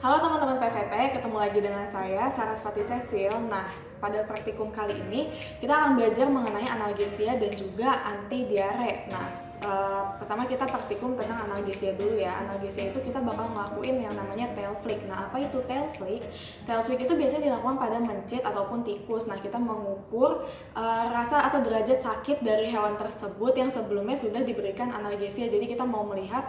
Halo teman-teman PVT, ketemu lagi dengan saya Sarasvati Cecil. Nah, pada praktikum kali ini kita akan belajar mengenai analgesia dan juga anti diare. Nah, pertama kita praktikum tentang analgesia dulu ya. Analgesia itu kita bakal ngelakuin yang namanya tail flick. Nah, apa itu tail flick? Tail flick itu biasanya dilakukan pada mencit ataupun tikus. Nah, kita mengukur rasa atau derajat sakit dari hewan tersebut yang sebelumnya sudah diberikan analgesia. Jadi kita mau melihat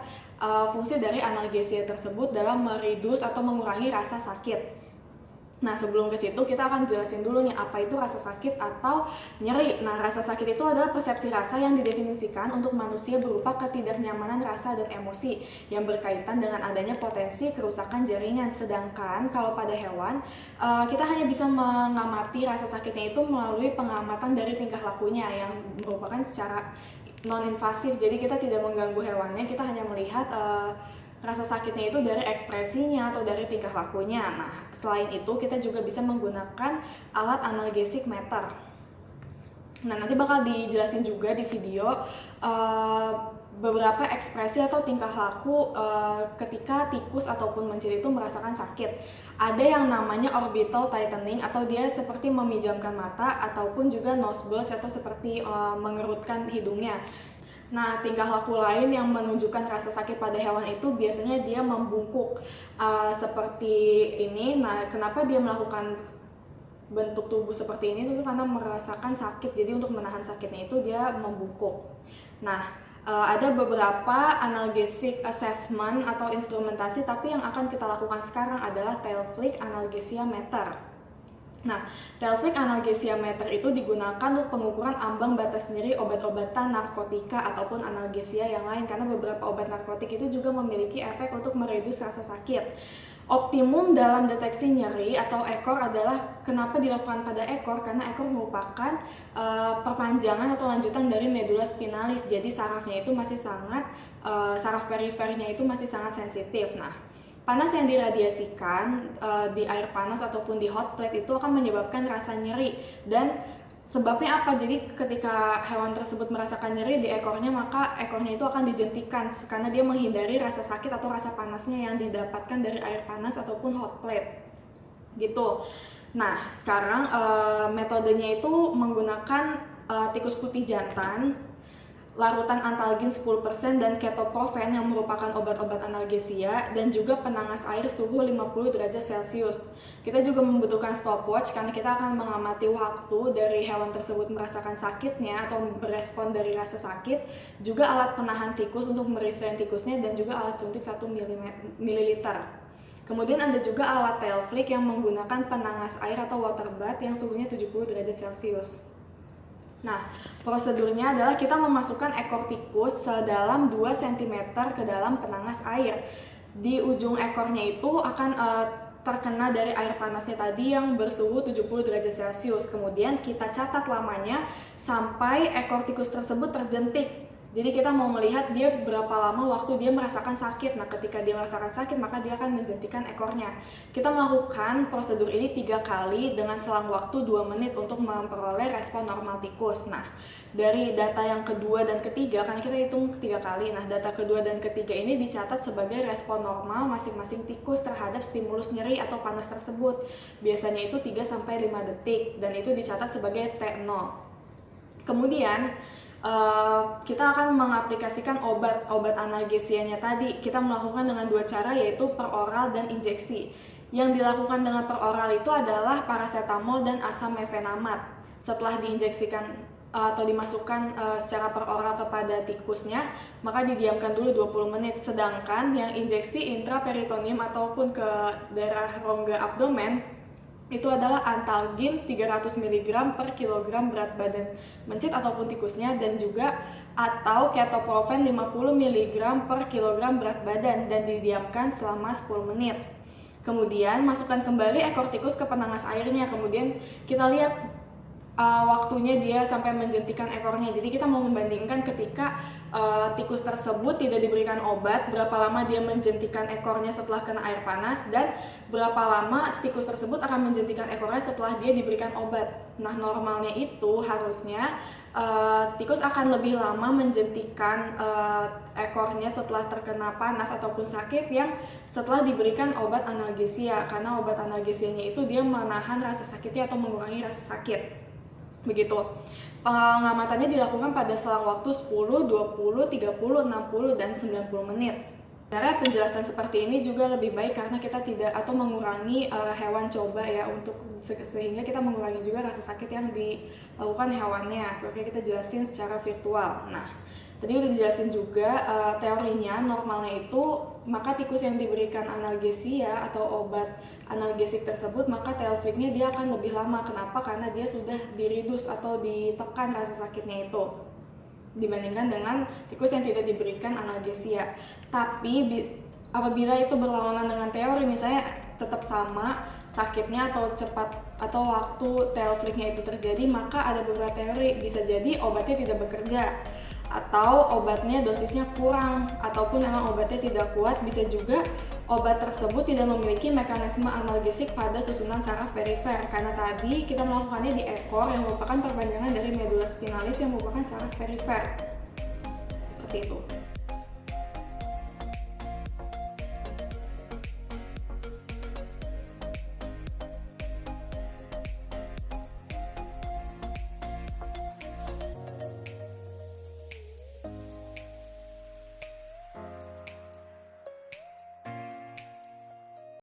fungsi dari analgesia tersebut dalam meredus atau mengurangi rasa sakit. Nah, sebelum ke situ kita akan jelasin dulu nih apa itu rasa sakit atau nyeri. Nah, rasa sakit itu adalah persepsi rasa yang didefinisikan untuk manusia berupa ketidaknyamanan rasa dan emosi yang berkaitan dengan adanya potensi kerusakan jaringan. Sedangkan kalau pada hewan, kita hanya bisa mengamati rasa sakitnya itu melalui pengamatan dari tingkah lakunya yang merupakan secara non-invasif. Jadi kita tidak mengganggu hewannya, kita hanya melihat rasa sakitnya itu dari ekspresinya atau dari tingkah lakunya. Nah, selain itu kita juga bisa menggunakan alat analgesik meter. Nah, nanti bakal dijelasin juga di video beberapa ekspresi atau tingkah laku ketika tikus ataupun mencit itu merasakan sakit. Ada yang namanya orbital tightening atau dia seperti memejamkan mata ataupun juga nose bulge atau seperti mengerutkan hidungnya. Nah, tingkah laku lain yang menunjukkan rasa sakit pada hewan itu biasanya dia membungkuk seperti ini. Nah, kenapa dia melakukan bentuk tubuh seperti ini? Itu karena merasakan sakit. Jadi untuk menahan sakitnya itu dia membungkuk. Nah, ada beberapa analgesic assessment atau instrumentasi, tapi yang akan kita lakukan sekarang adalah tail flick analgesia meter. Nah, tail flick analgesia meter itu digunakan untuk pengukuran ambang batas nyeri obat-obatan narkotika ataupun analgesia yang lain, karena beberapa obat narkotik itu juga memiliki efek untuk meredus rasa sakit. Optimum dalam deteksi nyeri atau ekor adalah kenapa dilakukan pada ekor, karena ekor merupakan perpanjangan atau lanjutan dari medula spinalis. Jadi sarafnya itu masih sangat saraf perifernya itu masih sangat sensitif. Nah, panas yang diradiasikan di air panas ataupun di hot plate itu akan menyebabkan rasa nyeri. Dan sebabnya apa? Jadi ketika hewan tersebut merasakan nyeri di ekornya, maka ekornya itu akan dijentikan karena dia menghindari rasa sakit atau rasa panasnya yang didapatkan dari air panas ataupun hot plate gitu. Nah, sekarang metodenya itu menggunakan tikus putih jantan, larutan antalgin 10% dan ketoprofen yang merupakan obat-obat analgesia, dan juga penangas air suhu 50 derajat Celcius. Kita juga membutuhkan stopwatch karena kita akan mengamati waktu dari hewan tersebut merasakan sakitnya atau berespon dari rasa sakit, juga alat penahan tikus untuk merestrain tikusnya, dan juga alat suntik 1 ml. Kemudian ada juga alat tail flick yang menggunakan penangas air atau water bath yang suhunya 70 derajat Celcius. Nah, prosedurnya adalah kita memasukkan ekor tikus sedalam 2 cm ke dalam penangas air. Di ujung ekornya itu akan terkena dari air panasnya tadi yang bersuhu 70 derajat Celcius. Kemudian kita catat lamanya sampai ekor tikus tersebut terjentik. Jadi kita mau melihat dia berapa lama waktu dia merasakan sakit. Nah, ketika dia merasakan sakit, maka dia akan menjentikan ekornya. Kita melakukan prosedur ini 3 kali dengan selang waktu 2 menit untuk memperoleh respon normal tikus. Nah, dari data yang kedua dan ketiga, karena kita hitung 3 kali. Nah, data kedua dan ketiga ini dicatat sebagai respon normal masing-masing tikus terhadap stimulus nyeri atau panas tersebut. Biasanya itu 3-5 detik dan itu dicatat sebagai T0. Kemudian kita akan mengaplikasikan obat analgesianya tadi. Kita melakukan dengan 2 cara, yaitu peroral dan injeksi. Yang dilakukan dengan peroral itu adalah paracetamol dan asam mefenamat. Setelah diinjeksikan atau dimasukkan secara peroral kepada tikusnya, maka didiamkan dulu 20 menit. Sedangkan yang injeksi intraperitoneum ataupun ke daerah rongga abdomen itu adalah antalgin 300 mg per kilogram berat badan mencit ataupun tikusnya, dan juga atau ketoprofen 50 mg per kilogram berat badan, dan didiamkan selama 10 menit. Kemudian masukkan kembali ekor tikus ke penangas airnya. Kemudian kita lihat waktunya dia sampai menjentikan ekornya. Jadi kita mau membandingkan ketika tikus tersebut tidak diberikan obat, berapa lama dia menjentikan ekornya setelah kena air panas, dan berapa lama tikus tersebut akan menjentikan ekornya setelah dia diberikan obat. Nah, normalnya itu harusnya tikus akan lebih lama menjentikan ekornya setelah terkena panas ataupun sakit yang setelah diberikan obat analgesia, karena obat analgesianya itu dia menahan rasa sakitnya atau mengurangi rasa sakit. Begitu. Pengamatannya dilakukan pada selang waktu 10, 20, 30, 60, dan 90 menit. Sebenarnya penjelasan seperti ini juga lebih baik karena kita tidak atau mengurangi hewan coba ya, untuk sehingga kita mengurangi juga rasa sakit yang dilakukan hewannya. Oke, kita jelasin secara virtual. Nah, tadi udah dijelasin juga teorinya, normalnya itu maka tikus yang diberikan analgesia atau obat analgesik tersebut, maka tail flick-nya dia akan lebih lama. Kenapa? Karena dia sudah diridus atau ditekan rasa sakitnya itu dibandingkan dengan tikus yang tidak diberikan analgesia. Tapi apabila itu berlawanan dengan teori, misalnya tetap sama sakitnya atau cepat atau waktu tail flick-nya itu terjadi, maka ada beberapa teori, bisa jadi obatnya tidak bekerja atau obatnya dosisnya kurang, ataupun memang obatnya tidak kuat. Bisa juga obat tersebut tidak memiliki mekanisme analgesik pada susunan saraf perifer, karena tadi kita melakukannya di ekor yang merupakan perpanjangan dari medula spinalis yang merupakan saraf perifer. Seperti itu.